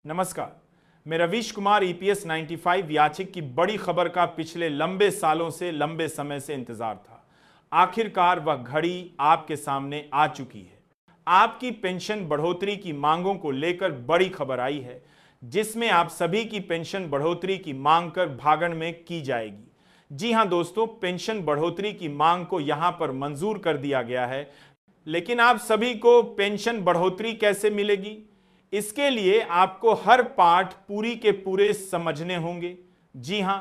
नमस्कार, मैं रवीश कुमार ईपीएस 95 याचिक की बड़ी खबर का पिछले लंबे सालों से लंबे समय से इंतजार था। आखिरकार वह घड़ी आपके सामने आ चुकी है। आपकी पेंशन बढ़ोतरी की मांगों को लेकर बड़ी खबर आई है, जिसमें आप सभी की पेंशन बढ़ोतरी की मांग कर भागण में की जाएगी। जी हां दोस्तों, पेंशन बढ़ोतरी की मांग को यहां पर मंजूर कर दिया गया है, लेकिन आप सभी को पेंशन बढ़ोतरी कैसे मिलेगी, इसके लिए आपको हर पार्ट पूरी के पूरे समझने होंगे। जी हां,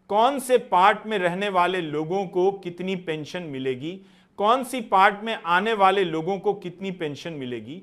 कौन से पार्ट में रहने वाले लोगों को कितनी पेंशन मिलेगी, कौन सी पार्ट में आने वाले लोगों को कितनी पेंशन मिलेगी,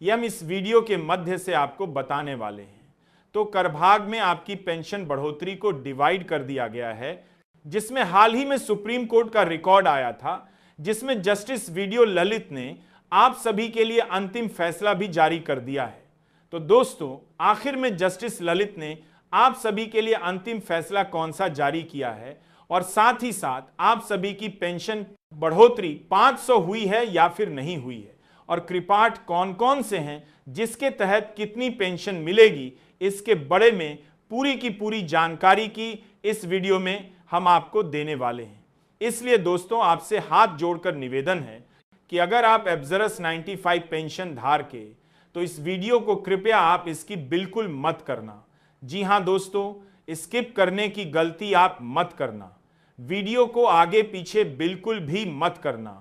यह हम इस वीडियो के मध्य से आपको बताने वाले हैं। तो करभाग में आपकी पेंशन बढ़ोतरी को डिवाइड कर दिया गया है, जिसमें हाल ही में सुप्रीम कोर्ट का रिकॉर्ड आया था, जिसमें जस्टिस वीडियो ललित ने आप सभी के लिए अंतिम फैसला भी जारी कर दिया है। तो दोस्तों, आखिर में जस्टिस ललित ने आप सभी के लिए अंतिम फैसला कौन सा जारी किया है, और साथ ही साथ आप सभी की पेंशन बढ़ोतरी 500 हुई है या फिर नहीं हुई है, और कृपाठ कौन कौन से हैं जिसके तहत कितनी पेंशन मिलेगी, इसके बारे में पूरी की पूरी जानकारी की इस वीडियो में हम आपको देने वाले हैं। इसलिए दोस्तों, आपसे हाथ जोड़कर निवेदन है कि अगर आप एब्जरस 95 पेंशन धारक तो इस वीडियो को कृपया आप इसकी बिल्कुल मत करना। जी हां दोस्तों, स्किप करने की गलती आप मत करना। वीडियो को आगे पीछे बिल्कुल भी मत करना।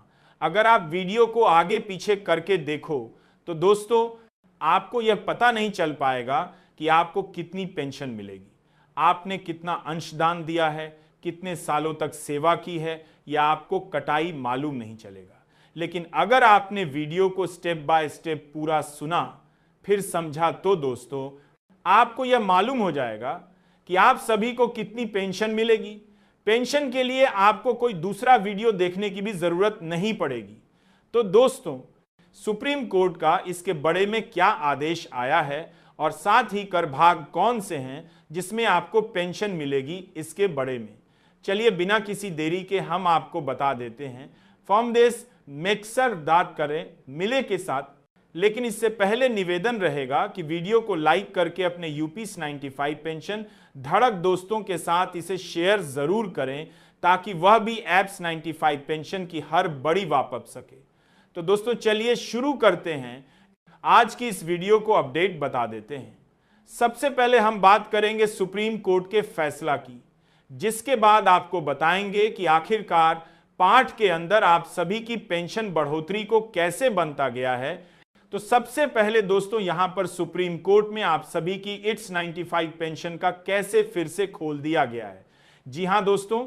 अगर आप वीडियो को आगे पीछे करके देखो तो दोस्तों, आपको यह पता नहीं चल पाएगा कि आपको कितनी पेंशन मिलेगी, आपने कितना अंशदान दिया है, कितने सालों तक सेवा की है, या आपको कटाई मालूम नहीं चलेगा। लेकिन अगर आपने वीडियो को स्टेप बाय स्टेप पूरा सुना, फिर समझा, तो दोस्तों आपको यह मालूम हो जाएगा कि आप सभी को कितनी पेंशन मिलेगी। पेंशन के लिए आपको कोई दूसरा वीडियो देखने की भी जरूरत नहीं पड़ेगी। तो दोस्तों, सुप्रीम कोर्ट का इसके बारे में क्या आदेश आया है, और साथ ही करभाग कौन से हैं जिसमें आपको पेंशन मिलेगी, इसके बारे में चलिए बिना किसी देरी के हम आपको बता देते हैं। फॉर्म देश मेक्सर दाद करें मिले के साथ। लेकिन इससे पहले निवेदन रहेगा कि वीडियो को लाइक करके अपने यूपीएस 95 पेंशन धड़क दोस्तों के साथ इसे शेयर जरूर करें, ताकि वह भी एप्स 95 पेंशन की हर बड़ी वापस सके। तो दोस्तों चलिए शुरू करते हैं। आज की इस वीडियो को अपडेट बता देते हैं। सबसे पहले हम बात करेंगे सुप्रीम कोर्ट के फैसला की, जिसके बाद आपको बताएंगे कि आखिरकार पाठ के अंदर आप सभी की पेंशन बढ़ोतरी को कैसे बनता गया है। तो सबसे पहले दोस्तों, यहां पर सुप्रीम कोर्ट में आप सभी की इट्स 95 पेंशन का कैसे फिर से खोल दिया गया है। जी हां दोस्तों,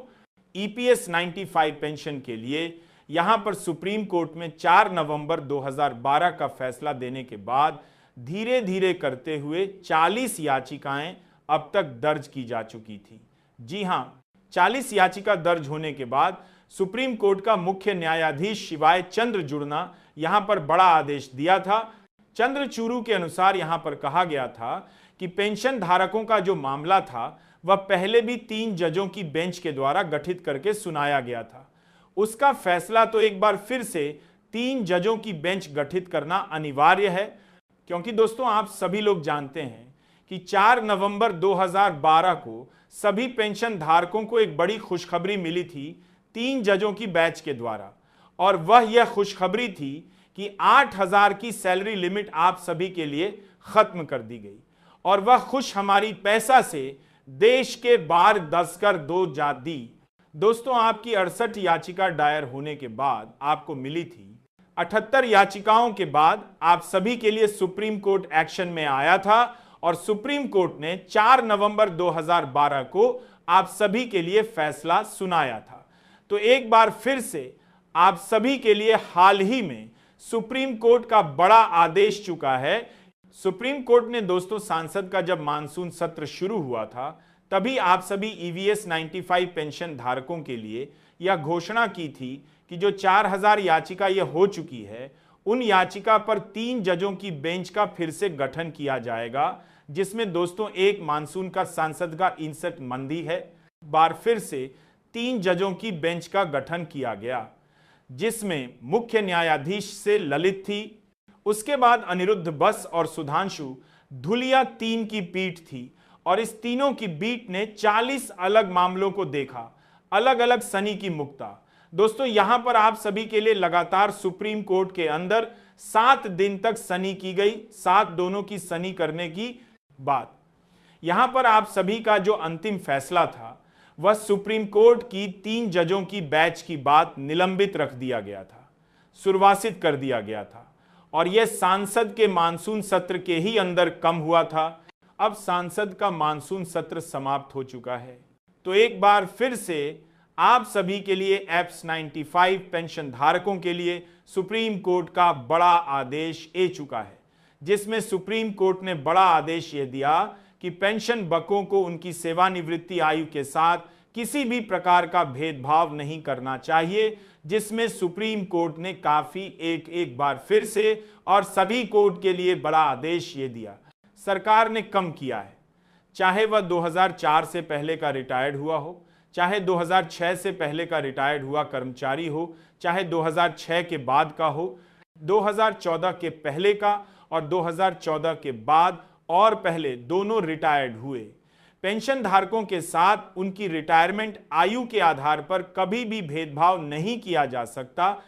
ईपीएस 95 पेंशन के लिए यहां पर सुप्रीम कोर्ट में 4 नवंबर 2012 का फैसला देने के बाद धीरे धीरे करते हुए 40 याचिकाएं अब तक दर्ज की जा चुकी थी। जी हां, 40 याचिका दर्ज होने के बाद सुप्रीम कोर्ट का मुख्य न्यायाधीश शिवाय चंद्रचूड़ यहां पर बड़ा आदेश दिया था। चंद्रचूड़ के अनुसार यहां पर कहा गया था कि पेंशन धारकों का जो मामला था वह पहले भी 3 जजों की बेंच के द्वारा गठित करके सुनाया गया था। उसका फैसला तो एक बार फिर से 3 जजों की बेंच गठित करना अनिवार्य है, क्योंकि दोस्तों आप सभी लोग जानते हैं कि 4 नवंबर 2012 को सभी पेंशन धारकों को एक बड़ी खुशखबरी मिली थी 3 जजों की बेंच के द्वारा, और वह यह खुशखबरी थी कि 8000 की सैलरी लिमिट आप सभी के लिए खत्म कर दी गई, और वह खुश हमारी पैसा से देश के बार दसकर दो जा दी। दोस्तों, आपकी 68 याचिका दायर होने के बाद आपको मिली थी। 78 याचिकाओं के बाद आप सभी के लिए सुप्रीम कोर्ट एक्शन में आया था, और सुप्रीम कोर्ट ने 4 नवंबर 2012 को आप सभी के लिए फैसला सुनाया था। तो एक बार फिर से आप सभी के लिए हाल ही में सुप्रीम कोर्ट का बड़ा आदेश चुका है। सुप्रीम कोर्ट ने दोस्तों सांसद का जब मानसून सत्र शुरू हुआ था, तभी आप सभी ईवीएस 95 पेंशन धारकों के लिए यह घोषणा की थी कि जो 4000 याचिका यह हो चुकी है, उन याचिका पर 3 जजों की बेंच का फिर से गठन किया जाएगा, जिसमें दोस्तों एक मानसून का सांसद का 61 मंदी है। बार फिर से 3 जजों की बेंच का गठन किया गया, जिसमें मुख्य न्यायाधीश से ललित थी, उसके बाद अनिरुद्ध बस और सुधांशु धुलिया 3 की पीठ थी और इस तीनों की बीट ने 40 अलग मामलों को देखा, अलग अलग सनी की मुक्ता। दोस्तों यहां पर आप सभी के लिए लगातार सुप्रीम कोर्ट के अंदर 7 दिन तक सनी की गई, 7 दोनों की सनी करने की बात। यहां पर आप सभी का जो अंतिम फैसला था वह सुप्रीम कोर्ट की 3 जजों की बैच की बात निलंबित रख दिया गया था, सुरवासित कर दिया गया था और यह सांसद के मानसून सत्र के ही अंदर कम हुआ था। अब सांसद का मानसून सत्र समाप्त हो चुका है। तो एक बार फिर से आप सभी के लिए एप्स 95 पेंशन धारकों के लिए सुप्रीम कोर्ट का बड़ा आदेश आ चुका है, जिसमें सुप्रीम कोर्ट ने बड़ा आदेश यह दिया कि पेंशन बकों को उनकी सेवानिवृत्ति आयु के साथ किसी भी प्रकार का भेदभाव नहीं करना चाहिए, जिसमें सुप्रीम कोर्ट ने काफी एक बार फिर से और सभी कोर्ट के लिए बड़ा आदेश ये दिया। सरकार ने कम किया है, चाहे वह 2004 से पहले का रिटायर्ड हुआ हो, चाहे 2006 से पहले का रिटायर्ड हुआ कर्मचारी हो, चाहे 2006 के बाद का हो, 2014 के पहले का और 2014 के बाद और पहले दोनों रिटायर्ड हुए पेंशन धारकों के साथ उनकी रिटायरमेंट आयु के आधार पर कभी भी भेदभाव नहीं किया जा सकता।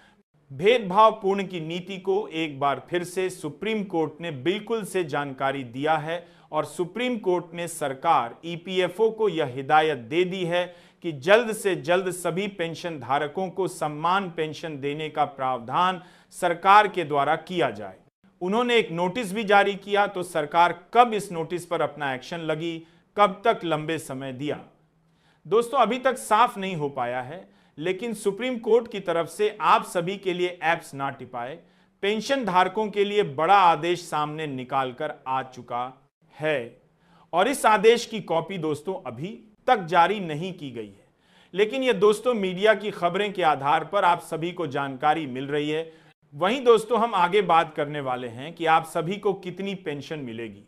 भेदभावपूर्ण की नीति को एक बार फिर से सुप्रीम कोर्ट ने बिल्कुल से जानकारी दिया है और सुप्रीम कोर्ट ने सरकार ईपीएफओ को यह हिदायत दे दी है कि जल्द से जल्द सभी पेंशन धारकों को सम्मान पेंशन देने का प्रावधान सरकार के द्वारा किया जाए। उन्होंने एक नोटिस भी जारी किया, तो सरकार कब इस नोटिस पर अपना एक्शन लगी, कब तक लंबे समय दिया, दोस्तों अभी तक साफ नहीं हो पाया है। लेकिन सुप्रीम कोर्ट की तरफ से आप सभी के लिए ऐप्स ना टिपाए पेंशन धारकों के लिए बड़ा आदेश सामने निकाल कर आ चुका है और इस आदेश की कॉपी दोस्तों अभी तक जारी नहीं की गई है। लेकिन ये दोस्तों मीडिया की खबरें के आधार पर आप सभी को जानकारी मिल रही है। वहीं दोस्तों हम आगे बात करने वाले हैं कि आप सभी को कितनी पेंशन मिलेगी।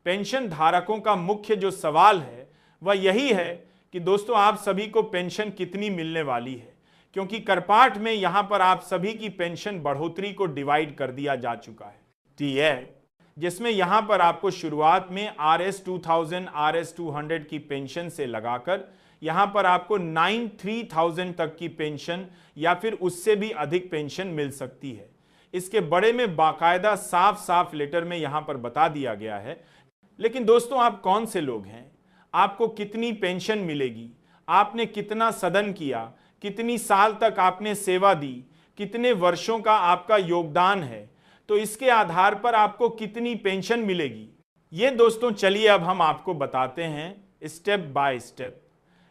पेंशन धारकों का मुख्य जो सवाल है वह यही है कि दोस्तों आप सभी को पेंशन कितनी मिलने वाली है, क्योंकि करपाट में यहां पर आप सभी की पेंशन बढ़ोतरी को डिवाइड कर दिया जा चुका है टीए, जिसमें यहां पर आपको शुरुआत में RS 2000 RS 200 की पेंशन से लगाकर यहां पर आपको 93,000 तक की पेंशन या फिर उससे भी अधिक पेंशन मिल सकती है। इसके बड़े में बाकायदा साफ साफ लेटर में यहां पर बता दिया गया है। लेकिन दोस्तों आप कौन से लोग हैं, आपको कितनी पेंशन मिलेगी, आपने कितना सदन किया, कितनी साल तक आपने सेवा दी, कितने वर्षों का आपका योगदान है, तो इसके आधार पर आपको कितनी पेंशन मिलेगी, ये दोस्तों चलिए अब हम आपको बताते हैं स्टेप बाय स्टेप।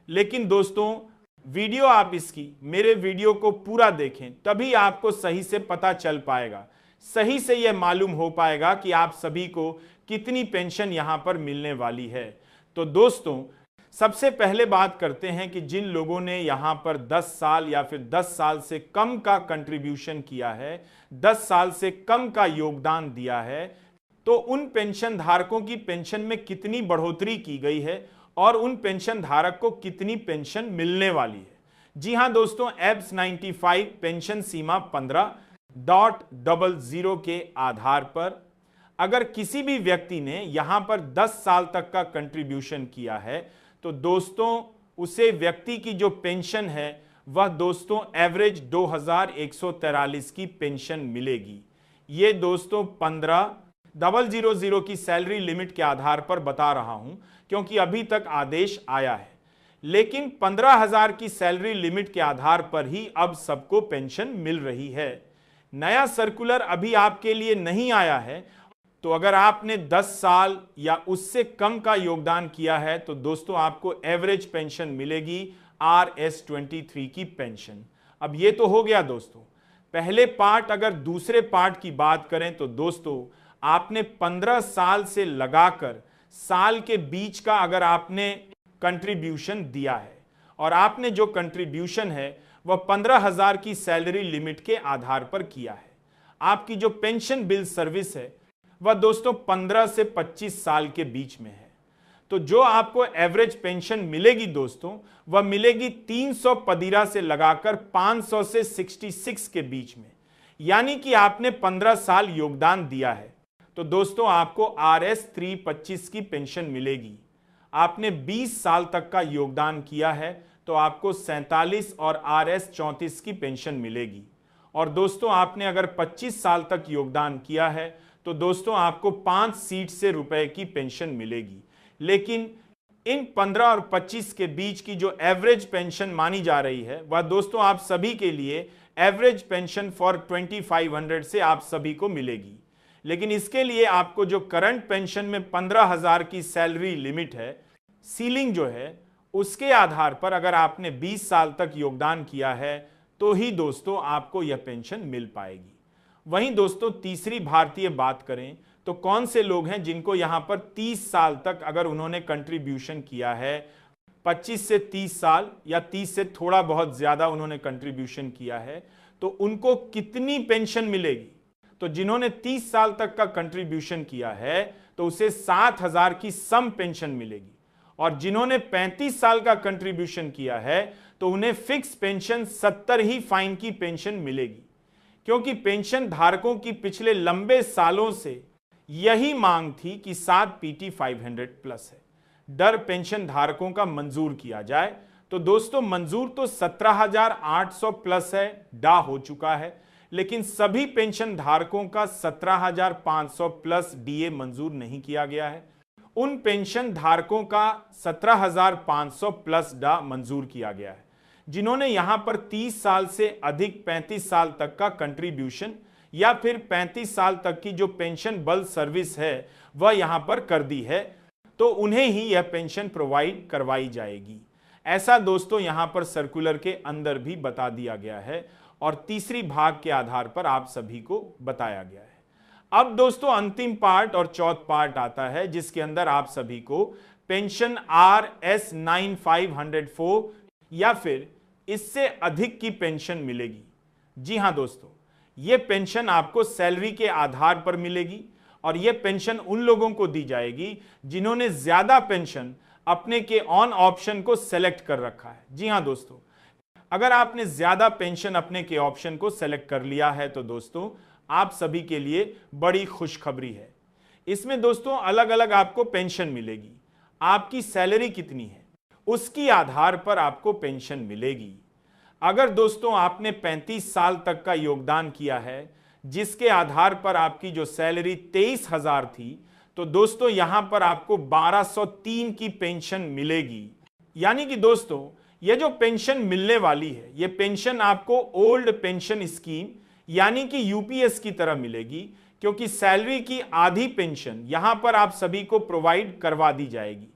लेकिन दोस्तों वीडियो आप इसकी मेरे वीडियो को पूरा देखें, तभी आपको सही से पता चल पाएगा, सही से यह मालूम हो पाएगा कि आप सभी को कितनी पेंशन यहां पर मिलने वाली है। तो दोस्तों सबसे पहले बात करते हैं कि जिन लोगों ने यहां पर 10 साल या फिर 10 साल से कम का कंट्रीब्यूशन किया है, 10 साल से कम का योगदान दिया है, तो उन पेंशन धारकों की पेंशन में कितनी बढ़ोतरी की गई है और उन पेंशन धारक को कितनी पेंशन मिलने वाली है। जी हां दोस्तों, एप्स 95 पेंशन सीमा 15.00 के आधार पर अगर किसी भी व्यक्ति ने यहां पर 10 साल तक का कंट्रीब्यूशन किया है, तो दोस्तों उसे व्यक्ति की जो पेंशन है वह दोस्तों एवरेज 2143 की पेंशन मिलेगी। ये दोस्तों 15.000 की सैलरी लिमिट के आधार पर बता रहा हूं, क्योंकि अभी तक आदेश आया है। लेकिन 15,000 की सैलरी लिमिट के आधार पर ही अब सबको पेंशन मिल रही है। नया सर्कुलर अभी आपके लिए नहीं आया है, तो अगर आपने 10 साल या उससे कम का योगदान किया है तो दोस्तों आपको एवरेज पेंशन मिलेगी RS 23 की पेंशन। अब ये तो हो गया दोस्तों पहले पार्ट। अगर दूसरे पार्ट की बात करें तो दोस्तों आपने 15 साल से लगाकर साल के बीच का अगर आपने कंट्रीब्यूशन दिया है और आपने जो कंट्रीब्यूशन है वह 15,000 की सैलरी लिमिट के आधार पर किया है, आपकी जो पेंशन बिल सर्विस है वह दोस्तों 15 से 25 साल के बीच में है, तो जो आपको एवरेज पेंशन मिलेगी दोस्तों वह मिलेगी 300 पदीरा से लगाकर 500 से 66 के बीच में। यानी कि आपने 15 साल योगदान दिया है तो दोस्तों आपको RS 325 की पेंशन मिलेगी। आपने 20 साल तक का योगदान किया है तो आपको 47 और RS 34 की पेंशन मिलेगी। और दोस्तों आपने अगर 25 साल तक योगदान किया है तो दोस्तों आपको 5 सीट से रुपए की पेंशन मिलेगी। लेकिन इन 15 और 25 के बीच की जो एवरेज पेंशन मानी जा रही है वह दोस्तों आप सभी के लिए एवरेज पेंशन फॉर 2500 से आप सभी को मिलेगी। लेकिन इसके लिए आपको जो करंट पेंशन में 15,000 की सैलरी लिमिट है, सीलिंग जो है, उसके आधार पर अगर आपने 20 साल तक योगदान किया है तो ही दोस्तों आपको यह पेंशन मिल पाएगी। वहीं दोस्तों तीसरी भारतीय बात करें तो कौन से लोग हैं जिनको यहां पर 30 साल तक अगर उन्होंने कंट्रीब्यूशन किया है, 25 से 30 साल या 30 से थोड़ा बहुत ज्यादा उन्होंने कंट्रीब्यूशन किया है, तो उनको कितनी पेंशन मिलेगी? तो जिन्होंने 30 साल तक का कंट्रीब्यूशन किया है तो उसे 7,000 की सम पेंशन मिलेगी। और जिन्होंने 35 साल का कंट्रीब्यूशन किया है तो उन्हें फिक्स पेंशन 70 ही फाइन की पेंशन मिलेगी। क्योंकि पेंशन धारकों की पिछले लंबे सालों से यही मांग थी कि 7 PT 500 प्लस है, डर पेंशन धारकों का मंजूर किया जाए। तो दोस्तों मंजूर तो 17,800 प्लस है, डा हो चुका है, लेकिन सभी पेंशन धारकों का 17,500 प्लस DA मंजूर नहीं किया गया है। उन पेंशन धारकों का 17,500 प्लस डा मंजूर किया गया है जिन्होंने यहां पर 30 साल से अधिक 35 साल तक का कंट्रीब्यूशन या फिर 35 साल तक की जो पेंशन बल सर्विस है वह यहां पर कर दी है, तो उन्हें ही यह पेंशन प्रोवाइड करवाई जाएगी। ऐसा दोस्तों यहां पर सर्कुलर के अंदर भी बता दिया गया है और तीसरी भाग के आधार पर आप सभी को बताया गया है। अब दोस्तों अंतिम पार्ट और चौथा पार्ट आता है जिसके अंदर आप सभी को पेंशन RS 9504 या फिर इससे अधिक की पेंशन मिलेगी। जी हां दोस्तों, यह पेंशन आपको सैलरी के आधार पर मिलेगी और यह पेंशन उन लोगों को दी जाएगी जिन्होंने ज्यादा पेंशन अपने के ऑन ऑप्शन को सेलेक्ट कर रखा है। जी हां दोस्तों, अगर आपने ज्यादा पेंशन अपने के ऑप्शन को सेलेक्ट कर लिया है तो दोस्तों आप सभी के लिए बड़ी खुशखबरी है। इसमें दोस्तों अलग अलग आपको पेंशन मिलेगी। आपकी सैलरी कितनी है उसकी आधार पर आपको पेंशन मिलेगी। अगर दोस्तों आपने 35 साल तक का योगदान किया है जिसके आधार पर आपकी जो सैलरी 23,000 थी, तो दोस्तों यहां पर आपको 1203 की पेंशन मिलेगी। यानी कि दोस्तों ये जो पेंशन मिलने वाली है, ये पेंशन आपको ओल्ड पेंशन स्कीम यानी कि UPS की तरह मिलेगी, क्योंकि सैलरी की आधी पेंशन यहां पर आप सभी को प्रोवाइड करवा दी जाएगी।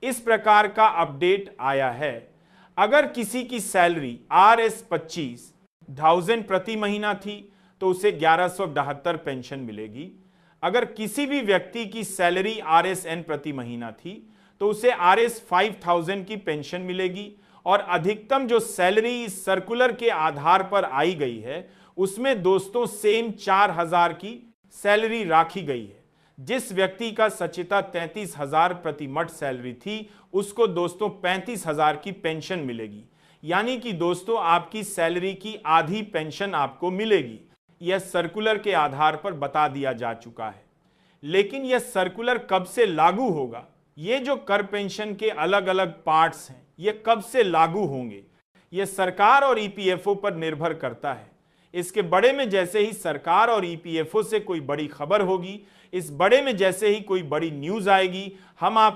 इस प्रकार का अपडेट आया है। अगर किसी की सैलरी RS 25,000 प्रति महीना थी तो उसे 1172 पेंशन मिलेगी। अगर किसी भी व्यक्ति की सैलरी RSN प्रति महीना थी तो उसे RS 5,000 की पेंशन मिलेगी। और अधिकतम जो सैलरी इस सर्कुलर के आधार पर आई गई है उसमें दोस्तों सेम 4,000 की सैलरी राखी गई है। जिस व्यक्ति का सचिता 33,000 प्रति मठ सैलरी थी उसको दोस्तों 35,000 की पेंशन मिलेगी। यानी कि दोस्तों आपकी सैलरी की आधी पेंशन आपको मिलेगी। यह सर्कुलर के आधार पर बता दिया जा चुका है। लेकिन यह सर्कुलर कब से लागू होगा, ये जो कर पेंशन के अलग अलग पार्ट्स हैं ये कब से लागू होंगे, यह सरकार और EPFO पर निर्भर करता है। इसके बड़े में जैसे ही सरकार और EPFO से कोई बड़ी खबर होगी, इस बड़े में जैसे ही कोई बड़ी न्यूज आएगी, हम आप